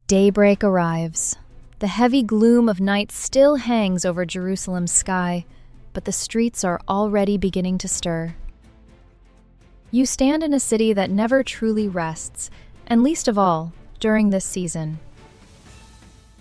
Daybreak arrives. The heavy gloom of night still hangs over Jerusalem's sky, but the streets are already beginning to stir. You stand in a city that never truly rests, and least of all, during this season.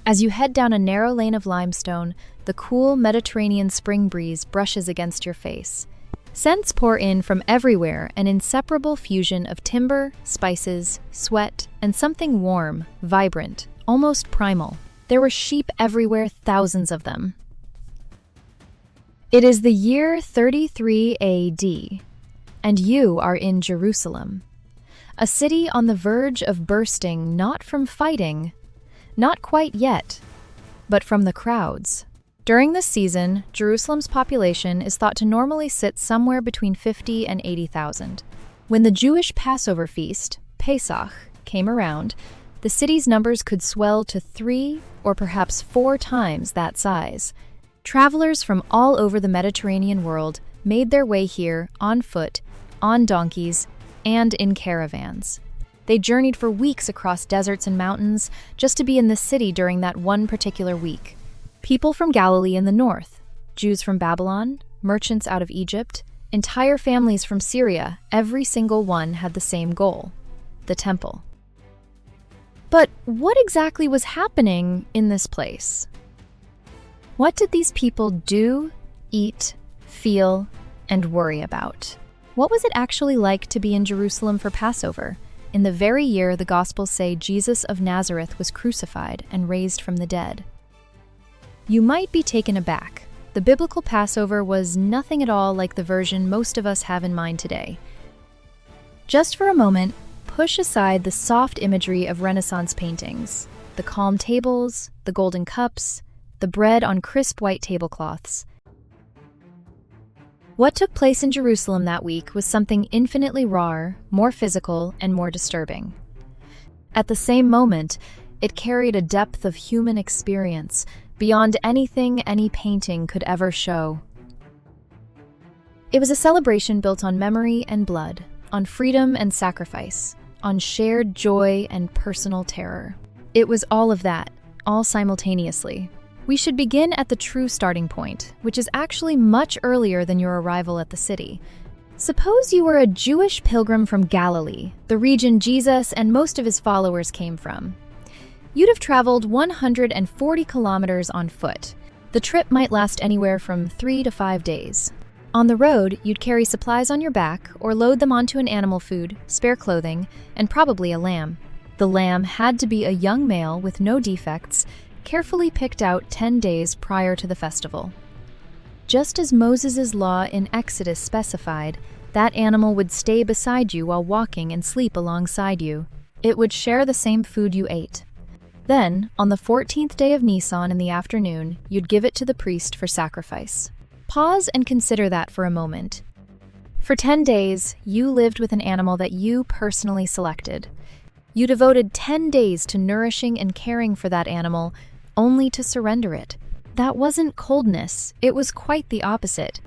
As you head down a narrow lane of limestone, the cool Mediterranean spring breeze brushes against your face. Scents pour in from everywhere, an inseparable fusion of timber, spices, sweat, and something warm, vibrant, almost primal. There were sheep everywhere, thousands of them. It is the year 33 AD, and you are in Jerusalem, a city on the verge of bursting not from fighting, not quite yet, but from the crowds. During this season, Jerusalem's population is thought to normally sit somewhere between 50 and 80,000. When the Jewish Passover feast, Pesach, came around, the city's numbers could swell to 3 or perhaps 4 times that size. Travelers from all over the Mediterranean world made their way here on foot, on donkeys, and in caravans. They journeyed for weeks across deserts and mountains just to be in the city during that one particular week. People from Galilee in the north, Jews from Babylon, merchants out of Egypt, entire families from Syria, every single one had the same goal: the temple. But what exactly was happening in this place? What did these people do, eat, feel, and worry about? What was it actually like to be in Jerusalem for Passover, in the very year the Gospels say Jesus of Nazareth was crucified and raised from the dead? You might be taken aback. The biblical Passover was nothing at all like the version most of us have in mind today. Just for a moment, push aside the soft imagery of Renaissance paintings, the calm tables, the golden cups, the bread on crisp white tablecloths. What took place in Jerusalem that week was something infinitely rawer, more physical, and more disturbing. At the same moment, it carried a depth of human experience beyond anything any painting could ever show. It was a celebration built on memory and blood, on freedom and sacrifice, on shared joy and personal terror. It was all of that, all simultaneously. We should begin at the true starting point, which is actually much earlier than your arrival at the city. Suppose you were a Jewish pilgrim from Galilee, the region Jesus and most of his followers came from. You'd have traveled 140 kilometers on foot. The trip might last anywhere from 3 to 5 days. On the road, you'd carry supplies on your back or load them onto an animal food, spare clothing, and probably a lamb. The lamb had to be a young male with no defects, carefully picked out 10 days prior to the festival. Just as Moses' law in Exodus specified, that animal would stay beside you while walking and sleep alongside you. It would share the same food you ate. Then, on the 14th day of Nisan in the afternoon, you'd give it to the priest for sacrifice. Pause and consider that for a moment. For 10 days, you lived with an animal that you personally selected. You devoted 10 days to nourishing and caring for that animal, only to surrender it. That wasn't coldness, it was quite the opposite.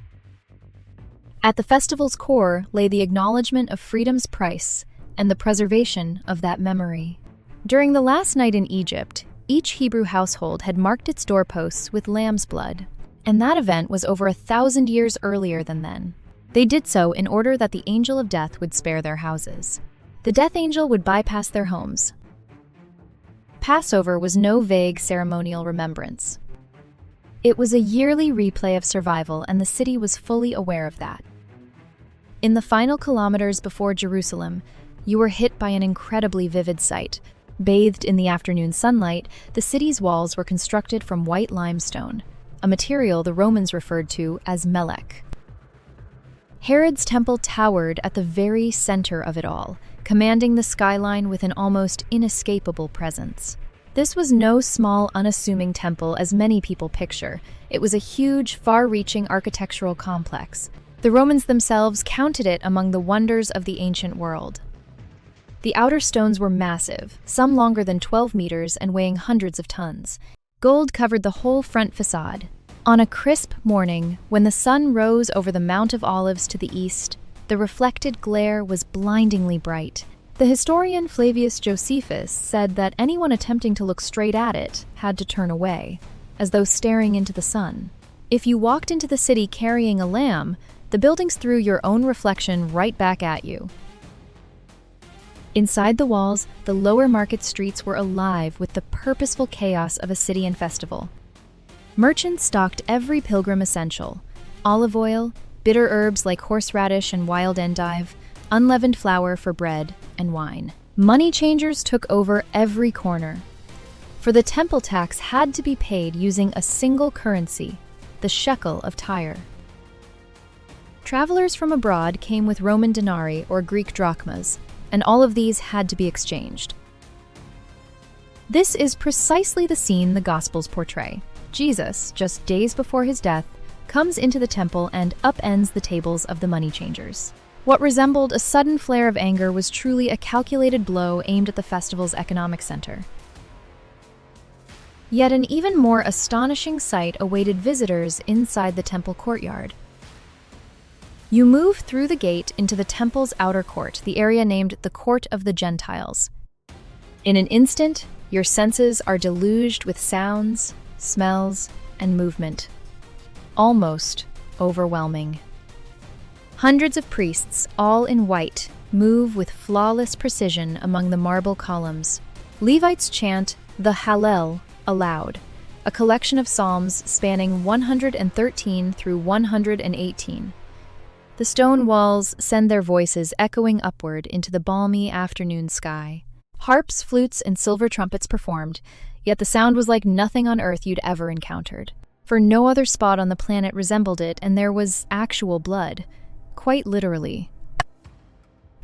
At the festival's core lay the acknowledgement of freedom's price and the preservation of that memory. During the last night in Egypt, each Hebrew household had marked its doorposts with lamb's blood, and that event was over 1,000 years earlier than then. They did so in order that the angel of death would spare their houses. The death angel would bypass their homes. Passover was no vague ceremonial remembrance. It was a yearly replay of survival, and the city was fully aware of that. In the final kilometers before Jerusalem, you were hit by an incredibly vivid sight. Bathed in the afternoon sunlight, the city's walls were constructed from white limestone, a material the Romans referred to as melech. Herod's temple towered at the very center of it all, commanding the skyline with an almost inescapable presence. This was no small, unassuming temple as many people picture. It was a huge, far-reaching architectural complex. The Romans themselves counted it among the wonders of the ancient world. The outer stones were massive, some longer than 12 meters and weighing hundreds of tons. Gold covered the whole front facade. On a crisp morning, when the sun rose over the Mount of Olives to the east, the reflected glare was blindingly bright. The historian Flavius Josephus said that anyone attempting to look straight at it had to turn away, as though staring into the sun. If you walked into the city carrying a lamb, the buildings threw your own reflection right back at you. Inside the walls, the lower market streets were alive with the purposeful chaos of a city and festival. Merchants stocked every pilgrim essential: olive oil, bitter herbs like horseradish and wild endive, unleavened flour for bread, and wine. Money changers took over every corner, for the temple tax had to be paid using a single currency, the shekel of Tyre. Travelers from abroad came with Roman denarii or Greek drachmas, and all of these had to be exchanged. This is precisely the scene the Gospels portray. Jesus, just days before his death, comes into the temple and upends the tables of the money changers. What resembled a sudden flare of anger was truly a calculated blow aimed at the festival's economic center. Yet an even more astonishing sight awaited visitors inside the temple courtyard. You move through the gate into the temple's outer court, the area named the Court of the Gentiles. In an instant, your senses are deluged with sounds, smells, and movement. Almost overwhelming. Hundreds of priests, all in white, move with flawless precision among the marble columns. Levites chant the Hallel aloud, a collection of psalms spanning 113 through 118. The stone walls send their voices echoing upward into the balmy afternoon sky. Harps, flutes, and silver trumpets performed, yet the sound was like nothing on earth you'd ever encountered. For no other spot on the planet resembled it, and there was actual blood. Quite literally.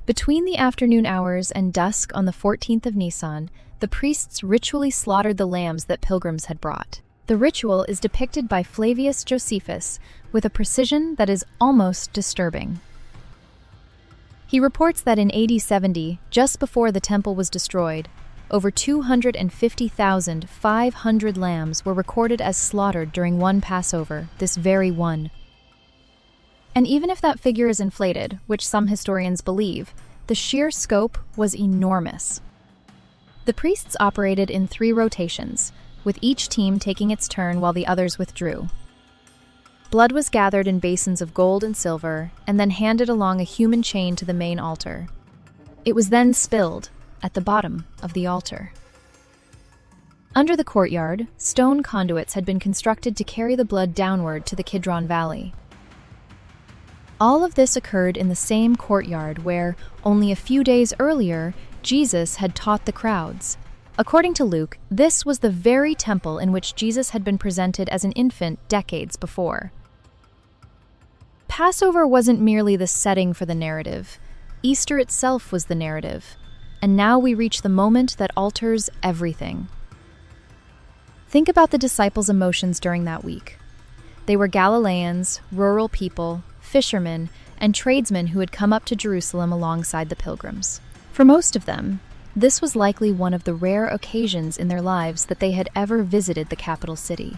Between the afternoon hours and dusk on the 14th of Nisan, the priests ritually slaughtered the lambs that pilgrims had brought. The ritual is depicted by Flavius Josephus with a precision that is almost disturbing. He reports that in AD 70, just before the temple was destroyed, over 250,500 lambs were recorded as slaughtered during one Passover, this very one. And even if that figure is inflated, which some historians believe, the sheer scope was enormous. The priests operated in 3 rotations, with each team taking its turn while the others withdrew. Blood was gathered in basins of gold and silver, and then handed along a human chain to the main altar. It was then spilled at the bottom of the altar. Under the courtyard, stone conduits had been constructed to carry the blood downward to the Kidron Valley. All of this occurred in the same courtyard where, only a few days earlier, Jesus had taught the crowds. According to Luke, this was the very temple in which Jesus had been presented as an infant decades before. Passover wasn't merely the setting for the narrative. Easter itself was the narrative. And now we reach the moment that alters everything. Think about the disciples' emotions during that week. They were Galileans, rural people, fishermen, and tradesmen who had come up to Jerusalem alongside the pilgrims. For most of them, this was likely one of the rare occasions in their lives that they had ever visited the capital city.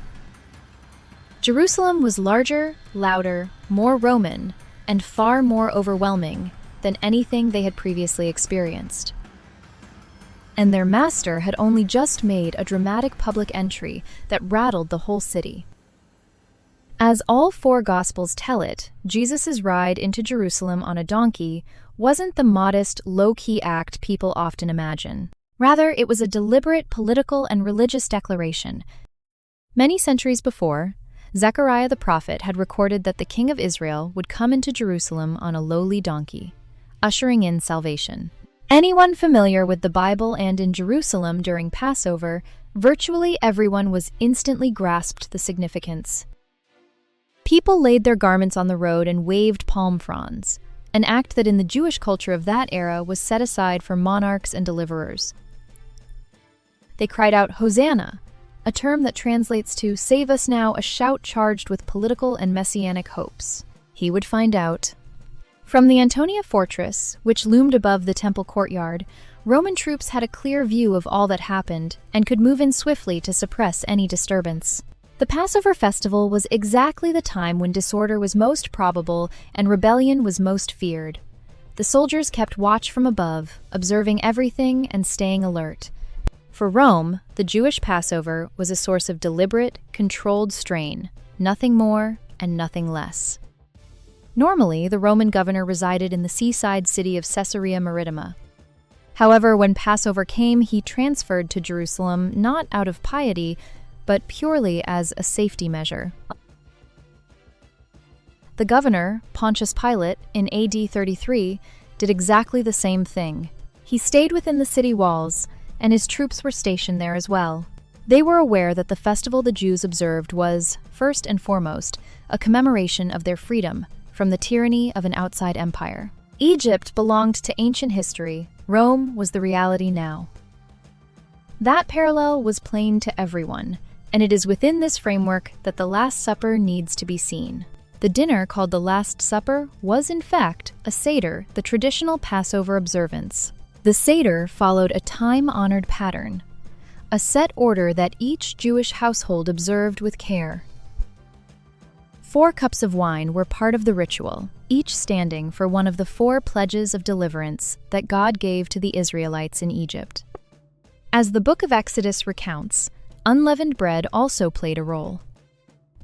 Jerusalem was larger, louder, more Roman, and far more overwhelming than anything they had previously experienced. And their master had only just made a dramatic public entry that rattled the whole city. As all 4 Gospels tell it, Jesus' ride into Jerusalem on a donkey wasn't the modest, low-key act people often imagine. Rather, it was a deliberate political and religious declaration. Many centuries before, Zechariah the prophet had recorded that the king of Israel would come into Jerusalem on a lowly donkey, ushering in salvation. Anyone familiar with the Bible and in Jerusalem during Passover, virtually everyone was instantly grasped the significance. People laid their garments on the road and waved palm fronds, an act that in the Jewish culture of that era was set aside for monarchs and deliverers. They cried out, "Hosanna," a term that translates to "Save us now," a shout charged with political and messianic hopes. He would find out. From the Antonia fortress, which loomed above the temple courtyard, Roman troops had a clear view of all that happened and could move in swiftly to suppress any disturbance. The Passover festival was exactly the time when disorder was most probable and rebellion was most feared. The soldiers kept watch from above, observing everything and staying alert. For Rome, the Jewish Passover was a source of deliberate, controlled strain, nothing more and nothing less. Normally, the Roman governor resided in the seaside city of Caesarea Maritima. However, when Passover came, he transferred to Jerusalem not out of piety, but purely as a safety measure. The governor, Pontius Pilate, in AD 33, did exactly the same thing. He stayed within the city walls, and his troops were stationed there as well. They were aware that the festival the Jews observed was, first and foremost, a commemoration of their freedom from the tyranny of an outside empire. Egypt belonged to ancient history. Rome was the reality now. That parallel was plain to everyone, and it is within this framework that the Last Supper needs to be seen. The dinner called the Last Supper was, in fact, a Seder, the traditional Passover observance. The Seder followed a time-honored pattern, a set order that each Jewish household observed with care. 4 cups of wine were part of the ritual, each standing for one of the 4 pledges of deliverance that God gave to the Israelites in Egypt. As the book of Exodus recounts, unleavened bread also played a role.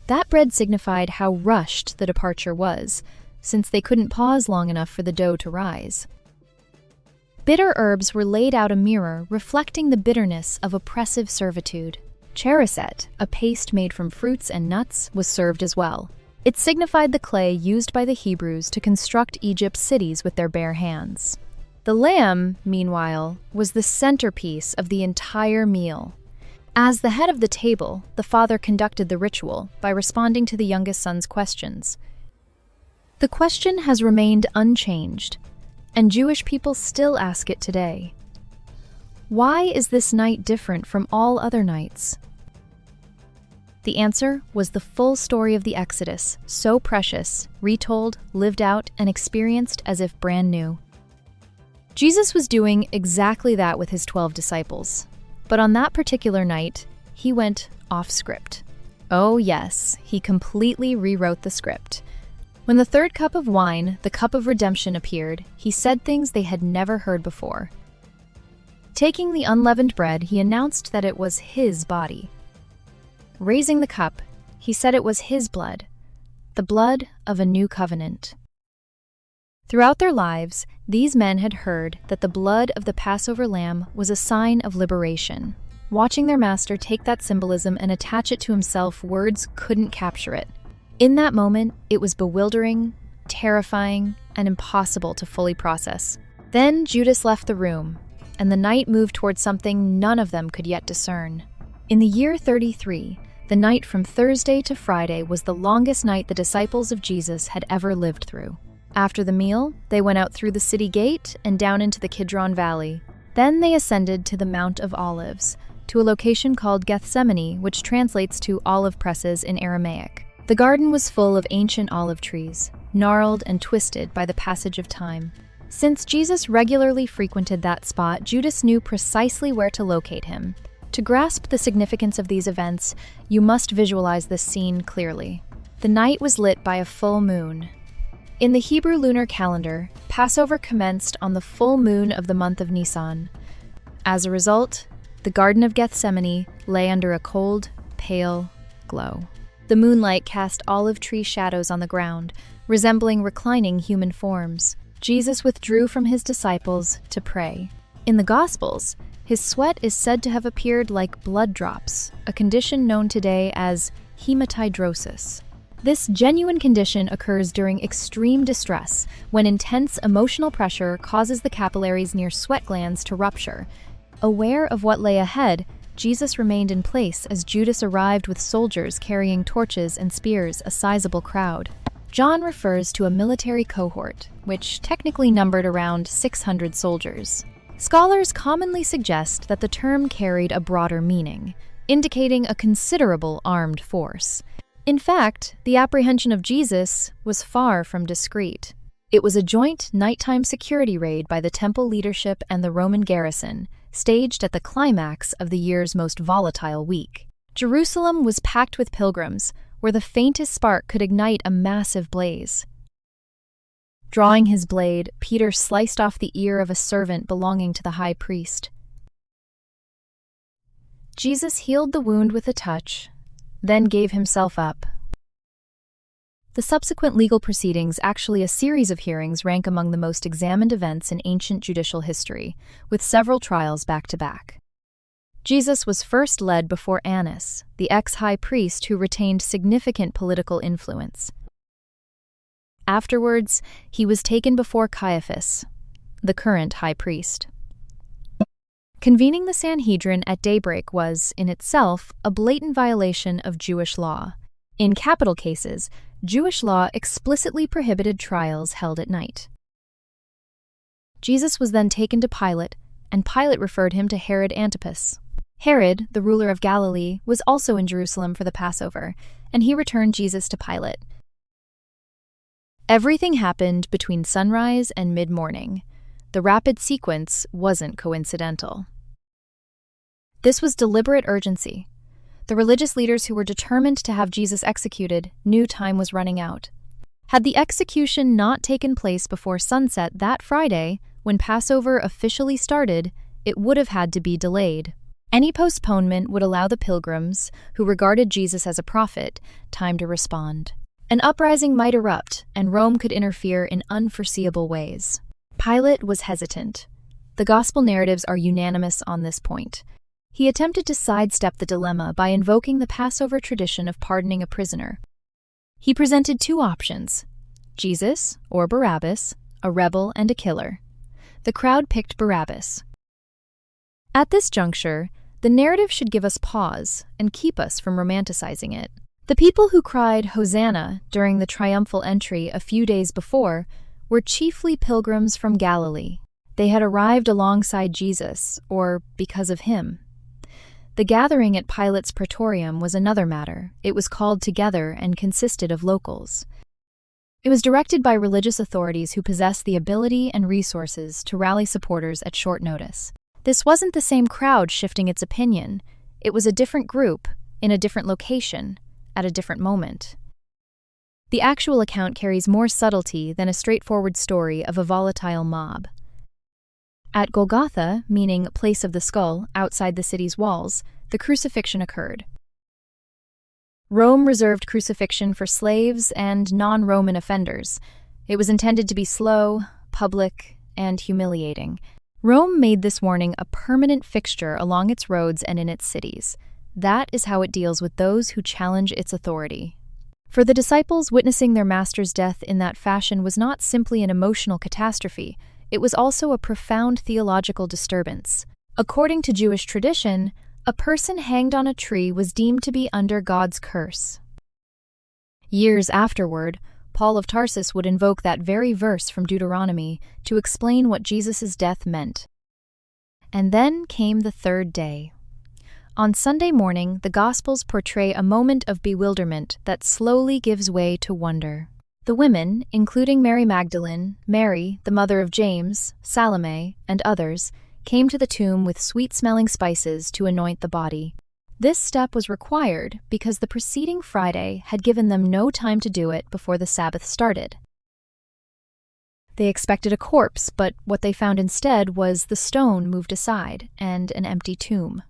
That bread signified how rushed the departure was, since they couldn't pause long enough for the dough to rise. Bitter herbs were laid out a mirror reflecting the bitterness of oppressive servitude. Cheriset, a paste made from fruits and nuts, was served as well. It signified the clay used by the Hebrews to construct Egypt's cities with their bare hands. The lamb, meanwhile, was the centerpiece of the entire meal. As the head of the table, the father conducted the ritual by responding to the youngest son's questions. The question has remained unchanged, and Jewish people still ask it today. Why is this night different from all other nights? The answer was the full story of the Exodus, so precious, retold, lived out, and experienced as if brand new. Jesus was doing exactly that with his 12 disciples. But on that particular night, he went off script. Oh yes, he completely rewrote the script. When the 3rd cup of wine, the cup of redemption, appeared, he said things they had never heard before. Taking the unleavened bread, he announced that it was his body. Raising the cup, he said it was his blood, the blood of a new covenant. Throughout their lives, these men had heard that the blood of the Passover lamb was a sign of liberation. Watching their master take that symbolism and attach it to himself, words couldn't capture it. In that moment, it was bewildering, terrifying, and impossible to fully process. Then Judas left the room, and the night moved towards something none of them could yet discern. In the year 33, the night from Thursday to Friday was the longest night the disciples of Jesus had ever lived through. After the meal, they went out through the city gate and down into the Kidron Valley. Then they ascended to the Mount of Olives, to a location called Gethsemane, which translates to olive presses in Aramaic. The garden was full of ancient olive trees, gnarled and twisted by the passage of time. Since Jesus regularly frequented that spot, Judas knew precisely where to locate him. To grasp the significance of these events, you must visualize this scene clearly. The night was lit by a full moon. In the Hebrew lunar calendar, Passover commenced on the full moon of the month of Nisan. As a result, the Garden of Gethsemane lay under a cold, pale glow. The moonlight cast olive tree shadows on the ground, resembling reclining human forms. Jesus withdrew from his disciples to pray. In the Gospels, his sweat is said to have appeared like blood drops, a condition known today as hematidrosis. This genuine condition occurs during extreme distress, when intense emotional pressure causes the capillaries near sweat glands to rupture. Aware of what lay ahead, Jesus remained in place as Judas arrived with soldiers carrying torches and spears, a sizable crowd. John refers to a military cohort, which technically numbered around 600 soldiers. Scholars commonly suggest that the term carried a broader meaning, indicating a considerable armed force. In fact, the apprehension of Jesus was far from discreet. It was a joint nighttime security raid by the temple leadership and the Roman garrison, staged at the climax of the year's most volatile week. Jerusalem was packed with pilgrims, where the faintest spark could ignite a massive blaze. Drawing his blade, Peter sliced off the ear of a servant belonging to the high priest. Jesus healed the wound with a touch, then gave himself up. The subsequent legal proceedings, actually a series of hearings, rank among the most examined events in ancient judicial history, with several trials back-to-back. Jesus was first led before Annas, the ex-high priest who retained significant political influence. Afterwards, he was taken before Caiaphas, the current high priest. Convening the Sanhedrin at daybreak was, in itself, a blatant violation of Jewish law. In capital cases, Jewish law explicitly prohibited trials held at night. Jesus was then taken to Pilate, and Pilate referred him to Herod Antipas. Herod, the ruler of Galilee, was also in Jerusalem for the Passover, and he returned Jesus to Pilate. Everything happened between sunrise and mid-morning. The rapid sequence wasn't coincidental. This was deliberate urgency. The religious leaders who were determined to have Jesus executed knew time was running out. Had the execution not taken place before sunset that Friday, when Passover officially started, it would have had to be delayed. Any postponement would allow the pilgrims, who regarded Jesus as a prophet, time to respond. An uprising might erupt, and Rome could interfere in unforeseeable ways. Pilate was hesitant. The gospel narratives are unanimous on this point. He attempted to sidestep the dilemma by invoking the Passover tradition of pardoning a prisoner. He presented two options: Jesus or Barabbas, a rebel and a killer. The crowd picked Barabbas. At this juncture, the narrative should give us pause and keep us from romanticizing it. The people who cried Hosanna during the triumphal entry a few days before were chiefly pilgrims from Galilee. They had arrived alongside Jesus, or because of him. The gathering at Pilate's praetorium was another matter. It was called together and consisted of locals. It was directed by religious authorities who possessed the ability and resources to rally supporters at short notice. This wasn't the same crowd shifting its opinion. It was a different group, in a different location, at a different moment. The actual account carries more subtlety than a straightforward story of a volatile mob. At Golgotha, meaning place of the skull, outside the city's walls, the crucifixion occurred. Rome reserved crucifixion for slaves and non-Roman offenders. It was intended to be slow, public, and humiliating. Rome made this warning a permanent fixture along its roads and in its cities. That is how it deals with those who challenge its authority. For the disciples, witnessing their master's death in that fashion was not simply an emotional catastrophe. It was also a profound theological disturbance. According to Jewish tradition, a person hanged on a tree was deemed to be under God's curse. Years afterward, Paul of Tarsus would invoke that very verse from Deuteronomy to explain what Jesus' death meant. And then came the third day. On Sunday morning, the Gospels portray a moment of bewilderment that slowly gives way to wonder. The women, including Mary Magdalene, Mary, the mother of James, Salome, and others, came to the tomb with sweet-smelling spices to anoint the body. This step was required because the preceding Friday had given them no time to do it before the Sabbath started. They expected a corpse, but what they found instead was the stone moved aside and an empty tomb.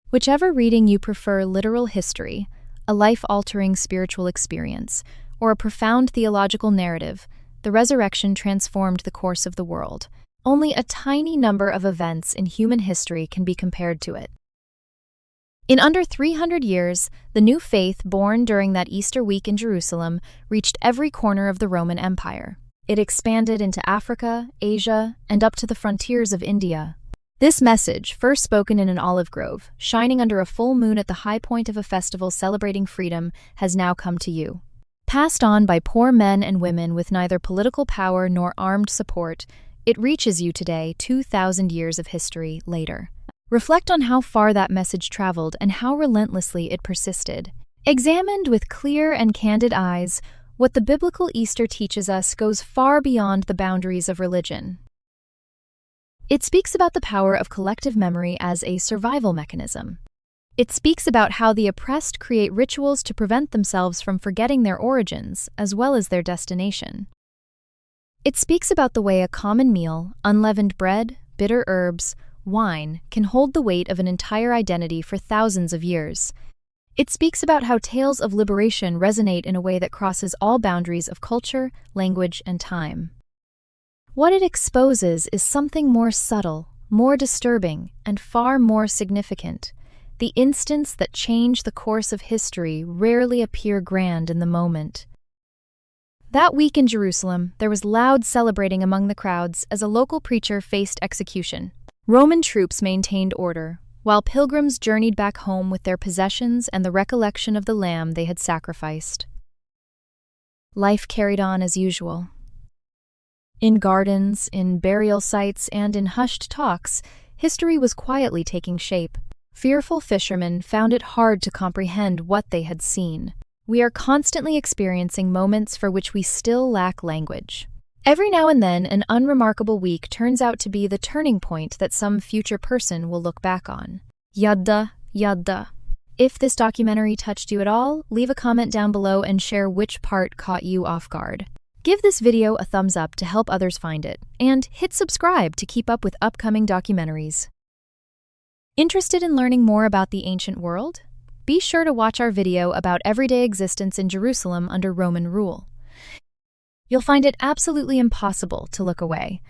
Whichever reading you prefer, literal history, a life-altering spiritual experience, or a profound theological narrative, the resurrection transformed the course of the world. Only a tiny number of events in human history can be compared to it. In under 300 years, the new faith born during that Easter week in Jerusalem reached every corner of the Roman Empire. It expanded into Africa, Asia, and up to the frontiers of India. This message, first spoken in an olive grove, shining under a full moon at the high point of a festival celebrating freedom, has now come to you. Passed on by poor men and women with neither political power nor armed support, it reaches you today, 2,000 years of history later. Reflect on how far that message traveled and how relentlessly it persisted. Examined with clear and candid eyes, what the biblical Easter teaches us goes far beyond the boundaries of religion. It speaks about the power of collective memory as a survival mechanism. It speaks about how the oppressed create rituals to prevent themselves from forgetting their origins, as well as their destination. It speaks about the way a common meal, unleavened bread, bitter herbs, wine, can hold the weight of an entire identity for thousands of years. It speaks about how tales of liberation resonate in a way that crosses all boundaries of culture, language, and time. What it exposes is something more subtle, more disturbing, and far more significant. The instants that change the course of history rarely appear grand in the moment. That week in Jerusalem, there was loud celebrating among the crowds as a local preacher faced execution. Roman troops maintained order, while pilgrims journeyed back home with their possessions and the recollection of the lamb they had sacrificed. Life carried on as usual. In gardens, in burial sites, and in hushed talks, history was quietly taking shape. Fearful fishermen found it hard to comprehend what they had seen. We are constantly experiencing moments for which we still lack language. Every now and then, an unremarkable week turns out to be the turning point that some future person will look back on. Yadda, yadda. If this documentary touched you at all, leave a comment down below and share which part caught you off guard. Give this video a thumbs up to help others find it, and hit subscribe to keep up with upcoming documentaries. Interested in learning more about the ancient world? Be sure to watch our video about everyday existence in Jerusalem under Roman rule. You'll find it absolutely impossible to look away.